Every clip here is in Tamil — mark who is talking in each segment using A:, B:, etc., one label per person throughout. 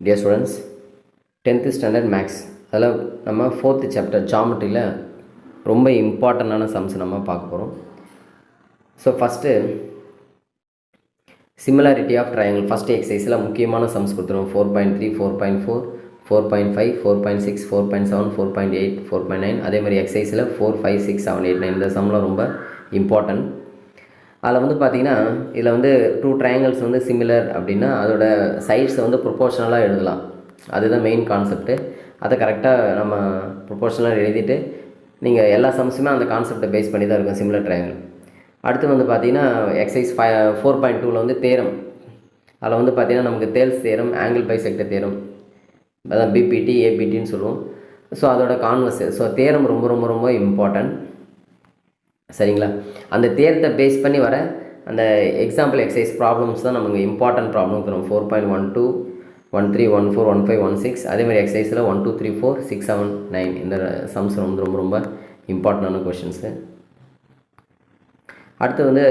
A: Dear students, 10th standard maths அதில் நம்ம 4th சாப்டர் ஜாமெட்ரியில் ரொம்ப இம்பார்ட்டண்டான சம்ஸ் நம்ம பார்க்க போகிறோம். So first similarity of triangle first எக்ஸசைஸில் முக்கியமான சம்ஸ் கொடுத்துருவோம். 4.3, 4.4, 4.5, 4.6, 4.7, 4.8, 4.9. அதே மாதிரி எக்ஸசைஸில் 4, 5, 6, 7, 8, 9 இந்த சம்மில் ரொம்ப இம்பார்ட்டன்ட். அதில் வந்து பார்த்திங்கன்னா இதில் வந்து 2 ட்ரையாங்கிள்ஸ் வந்து சிமிலர் அப்படின்னா அதோட சைட்ஸை வந்து ப்ரொபோர்ஷனலாக எழுதலாம். அதுதான் மெயின் கான்செப்ட்டு. அதை கரெக்டாக நம்ம ப்ரொபோர்ஷனலாக எழுதிட்டு நீங்கள் எல்லா சம்ஸுமே அந்த கான்செப்டை பேஸ் பண்ணி தான் இருக்கும் சிமிலர் ட்ரையாங்கிள். அடுத்து வந்து பார்த்திங்கன்னா எக்ஸசைஸ் 4.2ல் வந்து தேரம். அதில் வந்து பார்த்திங்கன்னா நமக்கு தேல்ஸ் தேரம், ஆங்கிள் பைசெக்டர் தேரம், அதான் பிபிடி ஏபிடின்னு சொல்லுவோம். ஸோ அதோட கான்வர்ஸ். ஸோ தேரம் ரொம்ப ரொம்ப ரொம்ப இம்பார்ட்டன்ட். சரிங்களா? அந்த தேரத்தை பேஸ் பண்ணி வர அந்த எக்ஸாம்பிள் எக்ஸசைஸ் ப்ராப்ளம்ஸ் தான் நமக்கு இம்பார்ட்டன்ட் ப்ராப்ளம் தரும். 4.12, 13, 14, 15, 16. அதேமாதிரி எக்ஸசைஸில் 1, 2, 3, 4, 6, 7, 9 இந்த சம்ஸ் ரொம்ப ரொம்ப ரொம்ப இம்பார்ட்டண்டான கொஷின்ஸு. அடுத்து வந்து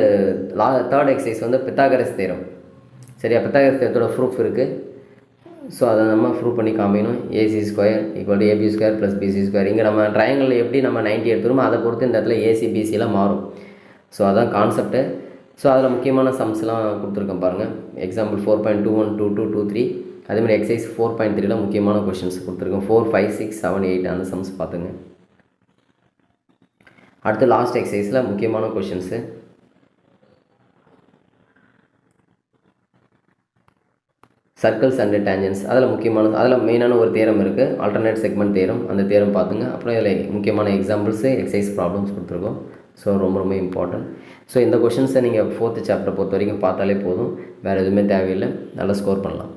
A: தேர்ட் எக்ஸசைஸ் வந்து பித்தாகரஸ் தேரம். சரியா? பித்தாகரஸ் தேரத்தோட ப்ரூஃப் இருக்குது. ஸோ அதை நம்ம ப்ரூவ் பண்ணி காமிக்கணும். AC square equal to AB square plus BC square. இங்கே நம்ம ட்ரையாங்கிளில் எப்படி நம்ம 90 எடுத்துருமோ அதை பொறுத்து இந்த இடத்துல ஏசி பிசிலாம் மாறும். ஸோ அதான் கான்செப்ட்டு. ஸோ அதில் முக்கியமான சம்ஸ்லாம் கொடுத்துருக்கேன் பாருங்கள். எக்ஸாம்பிள் 4.21, 22, 23. அதேமாதிரி எக்ஸசைஸ் 4.3ல் முக்கியமான கொஷின்ஸ் கொடுத்துருக்கோம். 4, 5, 6, 7, 8 அந்த சம்ஸ் பார்த்துங்க. அடுத்து லாஸ்ட் எக்ஸசைஸில் முக்கியமான கொஷின்ஸு. சர்க்கிள்ஸ் அண்ட் டேஞ்சன்ஸ் அதில் முக்கியமான அதில் மெயினான ஒரு தேரம் இருக்குது, ஆல்டர்னேட் செக்மெண்ட் தேரம். அந்த தேரம் பார்த்துங்க. அப்புறம் இதில் முக்கியமான எக்ஸாம்பிள்ஸு எக்ஸசைஸ் ப்ராப்ளம்ஸ் கொடுத்துருக்கோம். ஸோ ரொம்ப ரொம்ப இம்பார்ட்டன்ட். ஸோ இந்த கொஷின்ஸை நீங்கள் 4th சாப்டரை பொறுத்த வரைக்கும் பார்த்தாலே போதும், வேறு எதுவுமே தேவையில்லை, நல்லா ஸ்கோர் பண்ணலாம்.